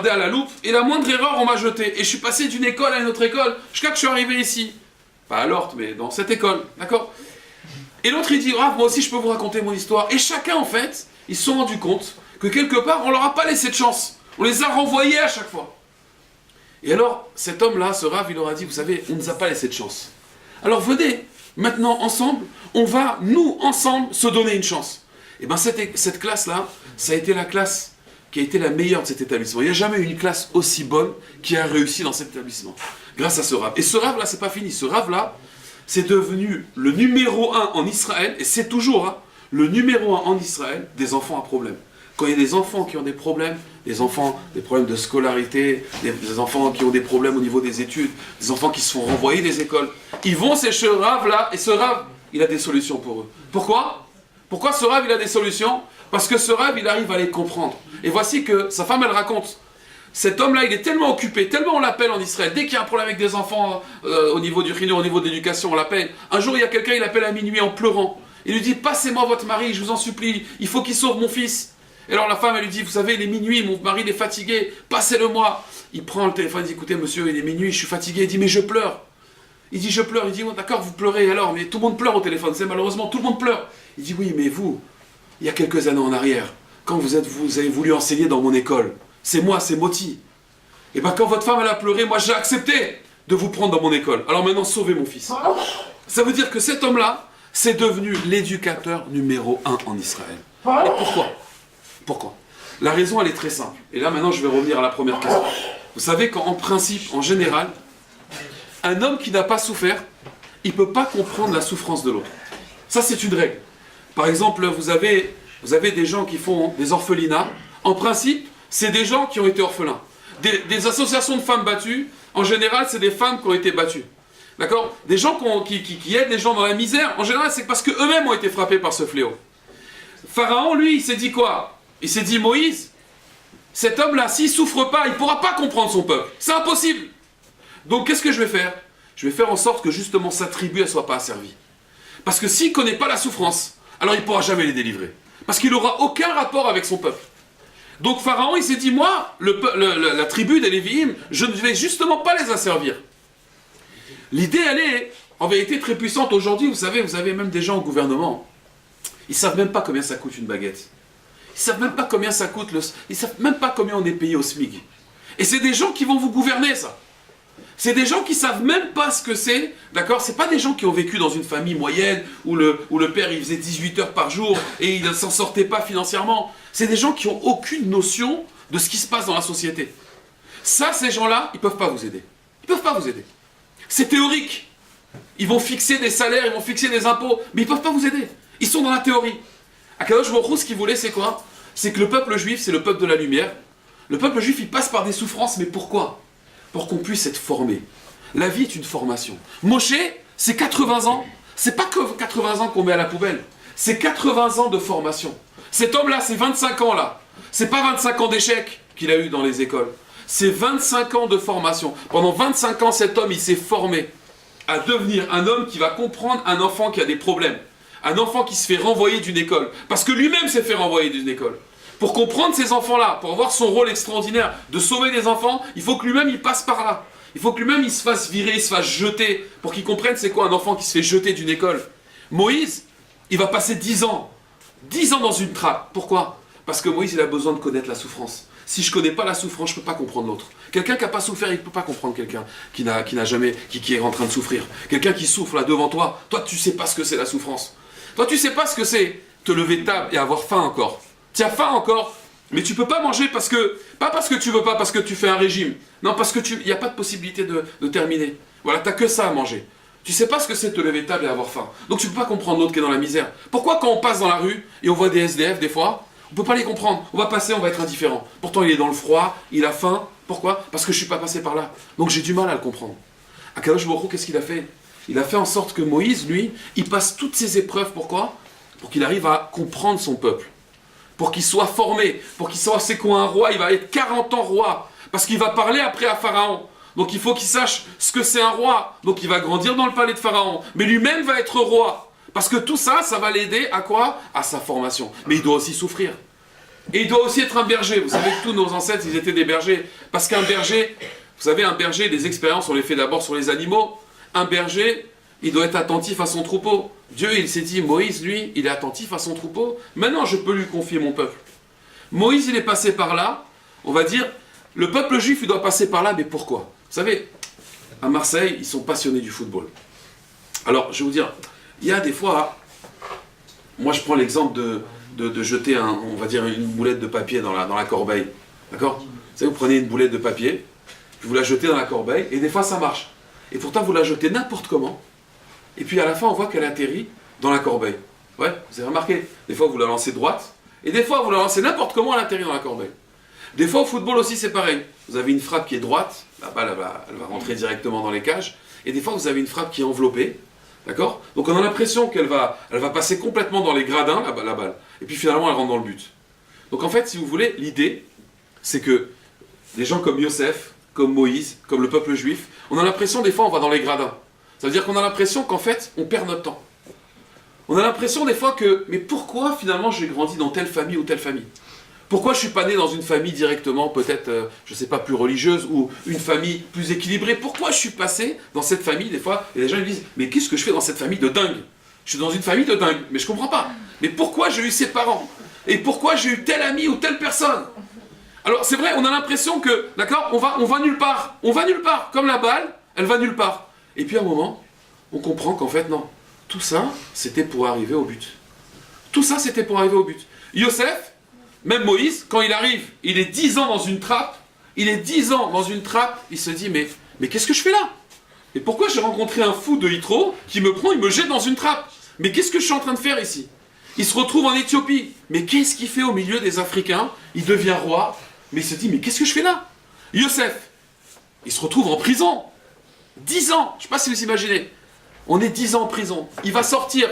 à la loupe, et la moindre erreur, on m'a jeté. Et je suis passé d'une école à une autre école, jusqu'à que je suis arrivé ici. Pas à l'Orte, mais dans cette école, d'accord? Et l'autre, il dit, ah, moi aussi, je peux vous raconter mon histoire. Et chacun, en fait, ils se sont rendus compte que quelque part, on leur a pas laissé de chance. On les a renvoyés à chaque fois. Et alors, cet homme-là, ce Rav, il leur a dit, vous savez, on ne nous a pas laissé de chance. Alors venez, maintenant, ensemble, on va, nous, ensemble, se donner une chance. Et bien cette classe-là, ça a été la classe qui a été la meilleure de cet établissement. Il n'y a jamais eu une classe aussi bonne qui a réussi dans cet établissement. Grâce à ce Rav. Et ce Rav-là, c'est pas fini. Ce Rav-là, c'est devenu le numéro 1 en Israël, et c'est toujours le numéro 1 en Israël des enfants à problème. Quand il y a des enfants qui ont des problèmes, des problèmes de scolarité, des enfants qui ont des problèmes au niveau des études, des enfants qui se font renvoyer des écoles, ils vont chez ce Rav-là, et ce Rav, il a des solutions pour eux. Pourquoi ce Rav, il a des solutions? Parce que ce Rav, il arrive à les comprendre. Et voici que sa femme, elle raconte, cet homme-là, il est tellement occupé, tellement on l'appelle en Israël, dès qu'il y a un problème avec des enfants au niveau du chinois, au niveau de l'éducation, on l'appelle. Un jour, il y a quelqu'un, il appelle à minuit en pleurant. Il lui dit, passez-moi votre mari, je vous en supplie, il faut qu'il sauve mon fils. Et alors la femme, elle lui dit, vous savez, il est minuit, mon mari il est fatigué, passez-le-moi. Il prend le téléphone, il dit, écoutez monsieur, il est minuit, je suis fatigué. Il dit, mais je pleure. Il dit, je pleure. Il dit, oh, d'accord, vous pleurez alors, mais tout le monde pleure au téléphone, c'est malheureusement, tout le monde pleure. Il dit, oui, mais vous, il y a quelques années en arrière, quand vous avez voulu enseigner dans mon école, c'est moi, c'est Moti. Et bien quand votre femme, elle a pleuré, moi j'ai accepté de vous prendre dans mon école. Alors maintenant, sauvez mon fils. Ça veut dire que cet homme-là, c'est devenu l'éducateur numéro 1 en Israël. Et pourquoi? La raison, elle est très simple. Et là, maintenant, je vais revenir à la première question. Vous savez qu'en principe, en général, un homme qui n'a pas souffert, il ne peut pas comprendre la souffrance de l'autre. Ça, c'est une règle. Par exemple, vous avez des gens qui font des orphelinats. En principe, c'est des gens qui ont été orphelins. Des associations de femmes battues, en général, c'est des femmes qui ont été battues. D'accord? Des gens qui aident les gens dans la misère, en général, c'est parce qu'eux-mêmes ont été frappés par ce fléau. Pharaon, lui, il s'est dit quoi? Il s'est dit, Moïse, cet homme-là, s'il ne souffre pas, il ne pourra pas comprendre son peuple. C'est impossible. Donc, qu'est-ce que je vais faire? Je vais faire en sorte que, justement, sa tribu, elle ne soit pas asservie. Parce que s'il ne connaît pas la souffrance, alors il ne pourra jamais les délivrer. Parce qu'il n'aura aucun rapport avec son peuple. Donc, Pharaon, il s'est dit, moi, la tribu des Lévi'im, je ne vais justement pas les asservir. L'idée, elle est, en vérité, très puissante. Aujourd'hui, vous avez même des gens au gouvernement. Ils ne savent même pas combien ça coûte une baguette. Ils ne savent même pas combien ça coûte ils ne savent même pas combien on est payé au SMIC. Et c'est des gens qui vont vous gouverner, ça. C'est des gens qui ne savent même pas ce que c'est, d'accord? C'est pas des gens qui ont vécu dans une famille moyenne où le père il faisait 18 heures par jour et il ne s'en sortait pas financièrement. C'est des gens qui n'ont aucune notion de ce qui se passe dans la société. Ça, ces gens-là, ils ne peuvent pas vous aider. Ils ne peuvent pas vous aider. C'est théorique. Ils vont fixer des salaires, ils vont fixer des impôts, mais ils ne peuvent pas vous aider. Ils sont dans la théorie. Akadosh Baruch Hu, ce qu'il voulait, c'est quoi? C'est que le peuple juif, c'est le peuple de la lumière. Le peuple juif, il passe par des souffrances, mais pourquoi? Pour qu'on puisse être formé. La vie est une formation. Moshe, c'est 80 ans. C'est pas que 80 ans qu'on met à la poubelle. C'est 80 ans de formation. Cet homme-là, c'est 25 ans là. C'est pas 25 ans d'échec qu'il a eu dans les écoles. C'est 25 ans de formation. Pendant 25 ans, cet homme, il s'est formé à devenir un homme qui va comprendre un enfant qui a des problèmes. Un enfant qui se fait renvoyer d'une école. Parce que lui-même s'est fait renvoyer d'une école. Pour comprendre ces enfants-là, pour avoir son rôle extraordinaire de sauver des enfants, il faut que lui-même il passe par là. Il faut que lui-même il se fasse virer, il se fasse jeter, pour qu'il comprenne c'est quoi un enfant qui se fait jeter d'une école. Moïse, il va passer 10 ans. 10 ans dans une trappe. Pourquoi? Parce que Moïse, il a besoin de connaître la souffrance. Si je ne connais pas la souffrance, je ne peux pas comprendre l'autre. Quelqu'un qui n'a pas souffert, il ne peut pas comprendre quelqu'un qui n'a jamais, qui est en train de souffrir. Quelqu'un qui souffre là devant toi, toi tu ne sais pas ce que c'est la souffrance. Toi tu ne sais pas ce que c'est te lever de table et avoir faim encore. Tu as faim encore, mais tu ne peux pas manger pas parce que tu veux pas, parce que tu fais un régime. Non, parce que il n'y a pas de possibilité de terminer. Voilà, tu n'as que ça à manger. Tu ne sais pas ce que c'est de te lever de table et avoir faim. Donc tu ne peux pas comprendre l'autre qui est dans la misère. Pourquoi quand on passe dans la rue et on voit des SDF des fois, on ne peut pas les comprendre. On va passer, on va être indifférent. Pourtant il est dans le froid, il a faim. Pourquoi? Parce que je ne suis pas passé par là. Donc j'ai du mal à le comprendre. Akadosh Baruch Hu, qu'est-ce qu'il a fait? Il a fait en sorte que Moïse, lui, il passe toutes ces épreuves. Pourquoi? Pour qu'il arrive à comprendre son peuple. Pour qu'il soit formé. Pour qu'il sache c'est quoi un roi. Il va être 40 ans roi. Parce qu'il va parler après à Pharaon. Donc il faut qu'il sache ce que c'est un roi. Donc il va grandir dans le palais de Pharaon. Mais lui-même va être roi. Parce que tout ça, ça va l'aider à quoi? À sa formation. Mais il doit aussi souffrir. Et il doit aussi être un berger. Vous savez que tous nos ancêtres, ils étaient des bergers. Parce qu'un berger, vous savez, un berger, des expériences, on les fait d'abord sur les animaux. Un berger, il doit être attentif à son troupeau. Dieu, il s'est dit, Moïse, lui, il est attentif à son troupeau. Maintenant, je peux lui confier mon peuple. Moïse, il est passé par là. On va dire, le peuple juif, il doit passer par là, mais pourquoi? Vous savez, à Marseille, ils sont passionnés du football. Alors, je vais vous dire, il y a des fois, moi je prends l'exemple de jeter on va dire une boulette de papier dans la corbeille. D'accord? Vous savez, vous prenez une boulette de papier, puis vous la jetez dans la corbeille, et des fois ça marche. Et pourtant vous la jetez n'importe comment, et puis à la fin on voit qu'elle atterrit dans la corbeille. Ouais, vous avez remarqué? Des fois vous la lancez droite, et des fois vous la lancez n'importe comment, elle atterrit dans la corbeille. Des fois au football aussi c'est pareil. Vous avez une frappe qui est droite, la balle elle va rentrer directement dans les cages, et des fois vous avez une frappe qui est enveloppée. D'accord? Donc on a l'impression qu'elle va passer complètement dans les gradins, la balle. Et puis finalement, elle rentre dans le but. Donc en fait, si vous voulez, l'idée, c'est que des gens comme Yosef, comme Moïse, comme le peuple juif, on a l'impression, des fois, on va dans les gradins. Ça veut dire qu'on a l'impression qu'en fait, on perd notre temps. On a l'impression des fois que, mais pourquoi finalement j'ai grandi dans telle famille ou telle famille? Pourquoi je ne suis pas né dans une famille directement, peut-être, je ne sais pas, plus religieuse, ou une famille plus équilibrée? Pourquoi je suis passé dans cette famille, des fois, et les gens me disent, mais qu'est-ce que je fais dans cette famille de dingue? Je suis dans une famille de dingue, mais je ne comprends pas. Mais pourquoi j'ai eu ces parents? Et pourquoi j'ai eu tel ami ou telle personne? Alors, c'est vrai, on a l'impression que, d'accord, on va nulle part. On va nulle part. Comme la balle, elle va nulle part. Et puis à un moment, on comprend qu'en fait, non. Tout ça, c'était pour arriver au but. Tout ça, c'était pour arriver au but. Yosef, Même Moïse, quand il arrive, il est 10 ans dans une trappe, il est 10 ans dans une trappe, il se dit, mais qu'est-ce que je fais là? Et pourquoi j'ai rencontré un fou de Yitro qui me prend, il me jette dans une trappe? Mais qu'est-ce que je suis en train de faire ici? Il se retrouve en Éthiopie. Mais qu'est-ce qu'il fait au milieu des Africains? Il devient roi. Mais il se dit, mais qu'est-ce que je fais là? Yosef, il se retrouve en prison. 10 ans, je ne sais pas si vous imaginez. On est 10 ans en prison. Il va sortir,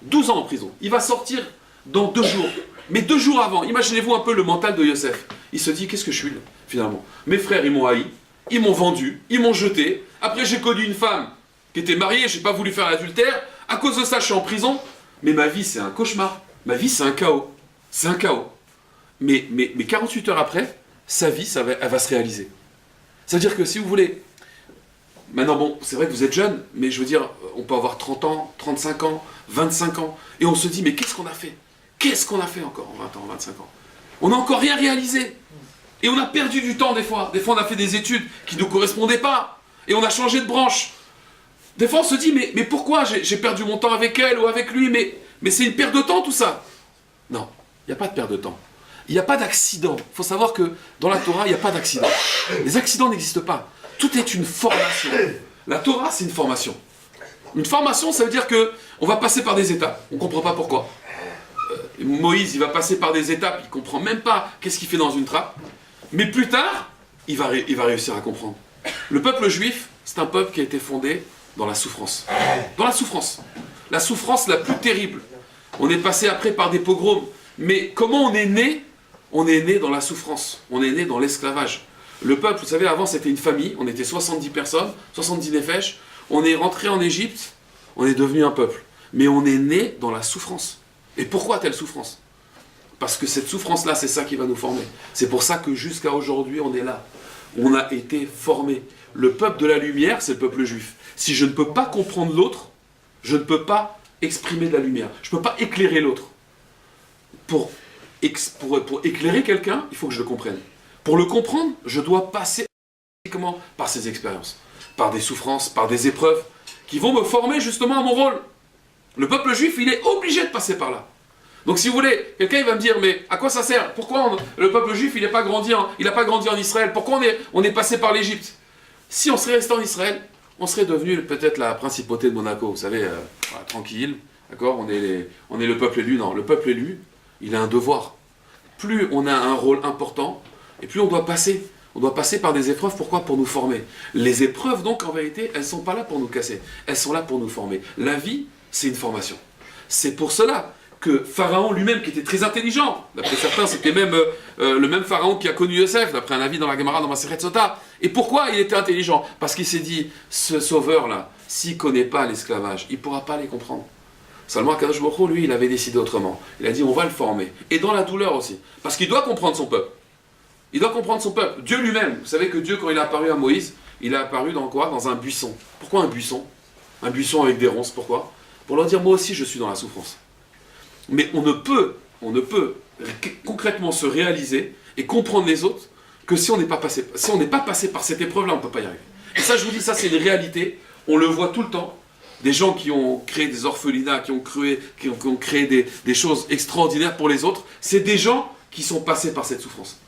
12 ans en prison. Il va sortir dans 2 jours. Mais 2 jours avant, imaginez-vous un peu le mental de Yosef. Il se dit, qu'est-ce que je suis là, finalement? Mes frères, ils m'ont haï, ils m'ont vendu, ils m'ont jeté. Après, j'ai connu une femme qui était mariée, je n'ai pas voulu faire l'adultère. À cause de ça, je suis en prison. Mais ma vie, c'est un cauchemar. Ma vie, c'est un chaos. C'est un chaos. Mais 48 heures après, sa vie, elle va se réaliser. C'est-à-dire que si vous voulez... Maintenant, bon, c'est vrai que vous êtes jeune, mais je veux dire, on peut avoir 30 ans, 35 ans, 25 ans, et on se dit, mais qu'est-ce qu'on a fait? Qu'est-ce qu'on a fait encore en 20 ans, 25 ans? On n'a encore rien réalisé. Et on a perdu du temps des fois. Des fois, on a fait des études qui ne nous correspondaient pas. Et on a changé de branche. Des fois, on se dit, mais pourquoi j'ai perdu mon temps avec elle ou avec lui? Mais c'est une perte de temps, tout ça. Non, il n'y a pas de perte de temps. Il n'y a pas d'accident. Il faut savoir que dans la Torah, il n'y a pas d'accident. Les accidents n'existent pas. Tout est une formation. La Torah, c'est une formation. Une formation, ça veut dire qu'on va passer par des étapes. On ne comprend pas pourquoi. Moïse, il va passer par des étapes, il ne comprend même pas qu'est-ce qu'il fait dans une trappe. Mais plus tard, il va réussir à comprendre. Le peuple juif, c'est un peuple qui a été fondé dans la souffrance. Dans la souffrance. La souffrance la plus terrible. On est passé après par des pogroms. Mais comment on est né? On est né dans la souffrance. On est né dans l'esclavage. Le peuple, vous savez, avant c'était une famille. On était 70 personnes, 70 nefesh. On est rentré en Égypte. On est devenu un peuple. Mais on est né dans la souffrance. Et pourquoi telle souffrance? Parce que cette souffrance-là, c'est ça qui va nous former. C'est pour ça que jusqu'à aujourd'hui, on est là. On a été formés. Le peuple de la lumière, c'est le peuple juif. Si je ne peux pas comprendre l'autre, je ne peux pas exprimer de la lumière. Je ne peux pas éclairer l'autre. Pour éclairer quelqu'un, il faut que je le comprenne. Pour le comprendre, je dois passer par ces expériences, par des souffrances, par des épreuves, qui vont me former justement à mon rôle. Le peuple juif, il est obligé de passer par là. Donc si vous voulez, quelqu'un il va me dire, mais à quoi ça sert? Pourquoi le peuple juif, il n'a pas grandi en Israël? Pourquoi on est passé par l'Égypte? Si on serait resté en Israël, on serait devenu peut-être la principauté de Monaco, vous savez, voilà, tranquille, d'accord, on est le peuple élu. Non, le peuple élu, il a un devoir. Plus on a un rôle important, et plus on doit passer. On doit passer par des épreuves, pourquoi? Pour nous former. Les épreuves, donc, en vérité, elles ne sont pas là pour nous casser, elles sont là pour nous former. La vie, c'est une formation. C'est pour cela que Pharaon lui-même, qui était très intelligent, d'après certains, c'était même le même Pharaon qui a connu Yosef, d'après un avis dans la Gemara, dans Masechet Sota. Et pourquoi il était intelligent? Parce qu'il s'est dit, ce sauveur-là, s'il ne connaît pas l'esclavage, il ne pourra pas les comprendre. Seulement, Kadosh Baruch Hu, lui, il avait décidé autrement. Il a dit, on va le former. Et dans la douleur aussi. Parce qu'il doit comprendre son peuple. Il doit comprendre son peuple. Dieu lui-même, vous savez que Dieu, quand il est apparu à Moïse, il est apparu dans quoi? Dans un buisson. Pourquoi un buisson? Un buisson avec des ronces, pourquoi? Pour leur dire, moi aussi, je suis dans la souffrance. Mais on ne peut concrètement se réaliser et comprendre les autres que si on n'est pas passé par cette épreuve-là, on ne peut pas y arriver. Et ça, je vous dis, ça, c'est une réalité. On le voit tout le temps. Des gens qui ont créé des orphelinats, qui ont créé des choses extraordinaires pour les autres, c'est des gens qui sont passés par cette souffrance.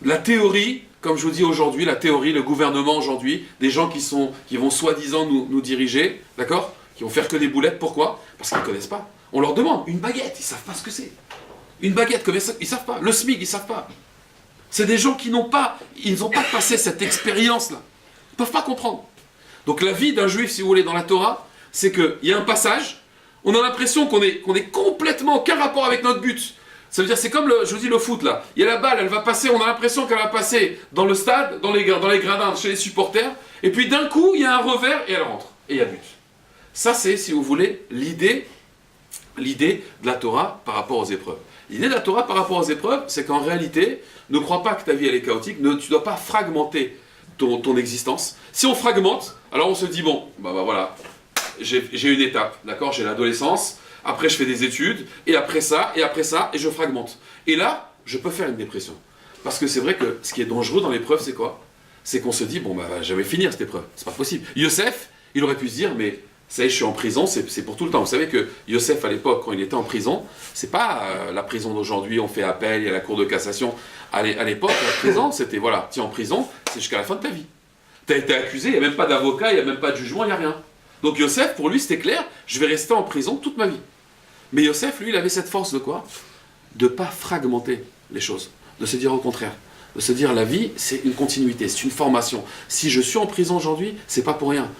La théorie, comme je vous dis aujourd'hui, le gouvernement aujourd'hui, des gens qui vont soi-disant nous diriger, d'accord? Qui vont faire que des boulettes, pourquoi? Parce qu'ils ne connaissent pas. On leur demande une baguette, ils ne savent pas ce que c'est. Une baguette, ils ne savent pas. Le SMIC, ils ne savent pas. C'est des gens qui n'ont pas passé cette expérience-là. Ils ne peuvent pas comprendre. Donc la vie d'un juif, si vous voulez, dans la Torah, c'est qu'il y a un passage, on a l'impression qu'on est complètement aucun rapport avec notre but. Ça veut dire, c'est comme, je vous dis, le foot, là. Il y a la balle, elle va passer, on a l'impression qu'elle va passer dans le stade, dans les gradins, chez les supporters, et puis d'un coup, il y a un revers, et elle rentre. Et il y a but. Ça, c'est, si vous voulez, l'idée de la Torah par rapport aux épreuves. L'idée de la Torah par rapport aux épreuves, c'est qu'en réalité, ne crois pas que ta vie, elle est chaotique, tu ne dois pas fragmenter ton existence. Si on fragmente, alors on se dit, bon, bah voilà, j'ai une étape, d'accord, j'ai l'adolescence, après je fais des études, et après ça, et je fragmente. Et là, je peux faire une dépression. Parce que c'est vrai que ce qui est dangereux dans l'épreuve, c'est quoi? C'est qu'on se dit, bon, bah, je vais finir cette épreuve, c'est pas possible. Yosef, il aurait pu se dire, mais Ça y est, je suis en prison, c'est pour tout le temps. Vous savez que Yosef, à l'époque, quand il était en prison, c'est pas la prison d'aujourd'hui, on fait appel, il y a la cour de cassation. À l'époque, la prison, c'était, voilà, tu es en prison, c'est jusqu'à la fin de ta vie. Tu as été accusé, il n'y a même pas d'avocat, il n'y a même pas de jugement, il n'y a rien. Donc Yosef, pour lui, c'était clair, je vais rester en prison toute ma vie. Mais Yosef, lui, il avait cette force de quoi? De ne pas fragmenter les choses, de se dire au contraire. De se dire la vie, c'est une continuité, c'est une formation. Si je suis en prison aujourd'hui, c'est pas pour rien.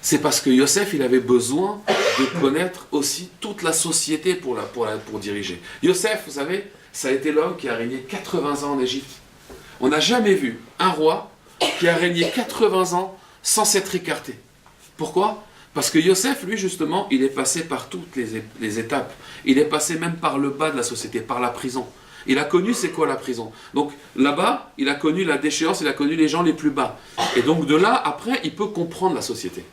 C'est parce que Yosef, il avait besoin de connaître aussi toute la société pour diriger. Yosef, vous savez, ça a été l'homme qui a régné 80 ans en Égypte. On n'a jamais vu un roi qui a régné 80 ans sans s'être écarté. Pourquoi? Parce que Yosef, lui, justement, il est passé par toutes les étapes. Il est passé même par le bas de la société, par la prison. Il a connu c'est quoi la prison. Donc là-bas, il a connu la déchéance, il a connu les gens les plus bas. Et donc de là, après, il peut comprendre la société.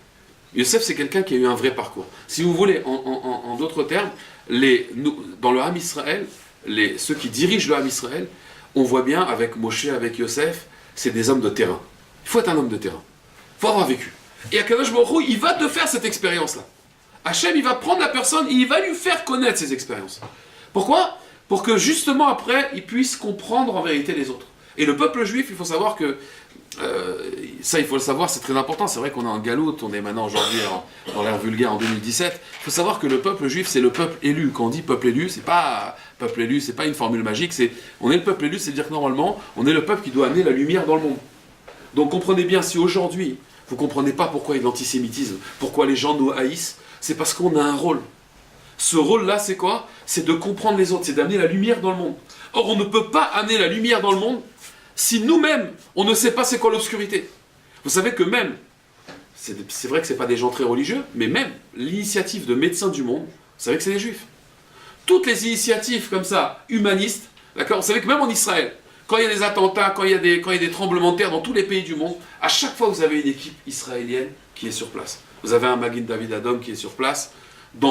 Yosef, c'est quelqu'un qui a eu un vrai parcours. Si vous voulez, en d'autres termes, dans le Ham Israël, ceux qui dirigent le Ham Israël, on voit bien avec Moshe, avec Yosef, c'est des hommes de terrain. Il faut être un homme de terrain. Il faut avoir vécu. Et Akadosh Baruch Hu, il va te faire cette expérience-là. Hachem, il va prendre la personne et il va lui faire connaître ces expériences. Pourquoi? Pour que justement après, il puisse comprendre en vérité les autres. Et le peuple juif, il faut savoir que, ça il faut le savoir, c'est très important, c'est vrai qu'on est en galoute, on est maintenant aujourd'hui dans l'ère vulgaire en 2017, il faut savoir que le peuple juif, c'est le peuple élu. Quand on dit peuple élu, c'est pas une formule magique, on est le peuple élu, c'est-à-dire que normalement, on est le peuple qui doit amener la lumière dans le monde. Donc comprenez bien, si aujourd'hui, vous ne comprenez pas pourquoi il y a l'antisémitisme, pourquoi les gens nous haïssent, c'est parce qu'on a un rôle. Ce rôle-là, c'est quoi? C'est de comprendre les autres, c'est d'amener la lumière dans le monde. Or, on ne peut pas amener la lumière dans le monde si nous-mêmes, on ne sait pas c'est quoi l'obscurité. Vous savez que même, c'est vrai que ce n'est pas des gens très religieux, mais même l'initiative de Médecins du Monde, vous savez que c'est des juifs. Toutes les initiatives comme ça, humanistes, d'accord, vous savez que même en Israël, quand il y a des attentats, quand il y a des tremblements de terre dans tous les pays du monde, à chaque fois vous avez une équipe israélienne qui est sur place. Vous avez un Magin David Adom qui est sur place.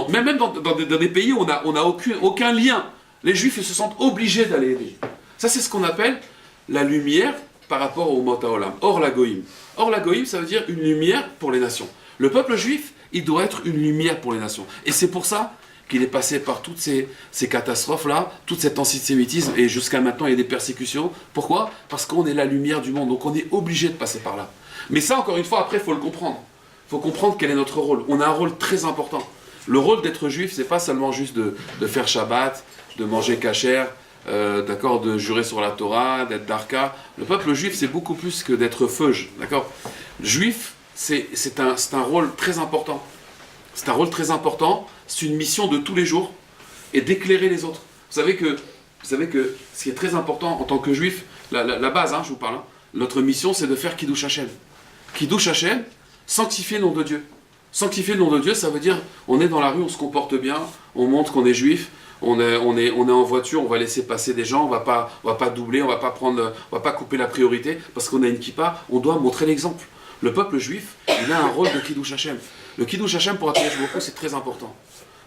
Même dans des pays où on n'a aucun lien, les Juifs ils se sentent obligés d'aller aider. Ça, c'est ce qu'on appelle la lumière par rapport au Mot Haolam. Or la Goïm. Or la Goïm, ça veut dire une lumière pour les nations. Le peuple juif, il doit être une lumière pour les nations. Et c'est pour ça qu'il est passé par toutes ces catastrophes-là, tout cet antisémitisme, et jusqu'à maintenant, il y a des persécutions. Pourquoi? Parce qu'on est la lumière du monde, donc on est obligé de passer par là. Mais ça, encore une fois, après, il faut le comprendre. Il faut comprendre quel est notre rôle. On a un rôle très important. Le rôle d'être juif, c'est pas seulement juste de faire Shabbat, de manger kasher, d'accord, de jurer sur la Torah, d'être darka. Le peuple juif, c'est beaucoup plus que d'être feuge, d'accord. Juif, c'est un rôle très important. C'est un rôle très important. C'est une mission de tous les jours et d'éclairer les autres. Vous savez que ce qui est très important en tant que juif, la base, je vous parle. Notre mission, c'est de faire Kiddush Hashem. Kiddush Hashem, sanctifier le nom de Dieu. Sanctifier le nom de Dieu, ça veut dire, on est dans la rue, on se comporte bien, on montre qu'on est juif, on est en voiture, on va laisser passer des gens, on va pas doubler, on va pas couper la priorité, parce qu'on a une kippa, on doit montrer l'exemple. Le peuple juif, il a un rôle de Kiddush Hashem. Le Kiddush Hashem pour Akadosh Baruch Hu, c'est très important.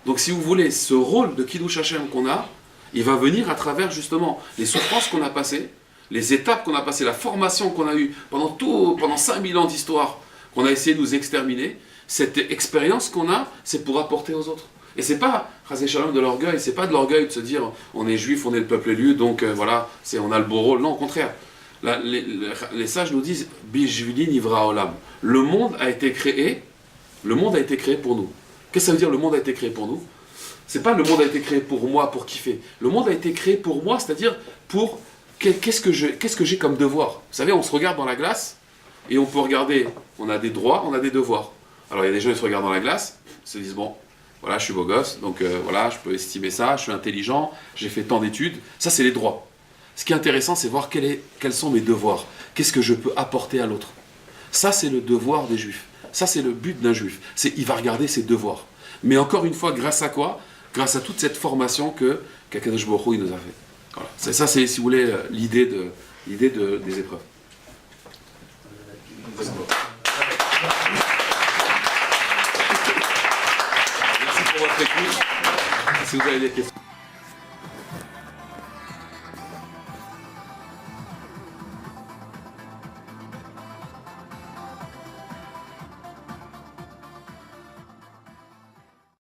Donc si vous voulez, ce rôle de Kiddush Hashem qu'on a, il va venir à travers justement les souffrances qu'on a passées, les étapes qu'on a passées, la formation qu'on a eue pendant 5000 ans d'histoire, qu'on a essayé de nous exterminer. Cette expérience qu'on a, c'est pour apporter aux autres. Et c'est pas, Chazé Shalom, de l'orgueil, c'est pas de l'orgueil de se dire on est juif, on est le peuple élu, donc voilà, on a le beau rôle. Non, au contraire. Les sages nous disent Bishvili Nivra Olam. Le monde a été créé pour nous. Qu'est-ce que ça veut dire le monde a été créé pour nous? C'est pas le monde a été créé pour moi, pour kiffer. Le monde a été créé pour moi, c'est-à-dire pour qu'est-ce que j'ai comme devoir. Vous savez, on se regarde dans la glace et on peut regarder, on a des droits, on a des devoirs. Alors il y a des gens qui se regardent dans la glace, ils se disent bon, voilà, je suis beau gosse, donc voilà, je peux estimer ça, je suis intelligent, j'ai fait tant d'études. Ça, c'est les droits. Ce qui est intéressant, c'est voir quels sont mes devoirs. Qu'est-ce que je peux apporter à l'autre? Ça, c'est le devoir des juifs. Ça, c'est le but d'un juif. Il va regarder ses devoirs. Mais encore une fois, grâce à quoi? Grâce à toute cette formation qu'Akadosh Baruch Hu nous a fait. Voilà. Ça, c'est, si vous voulez, l'idée des épreuves. Merci pour votre écoute. Si vous avez des questions.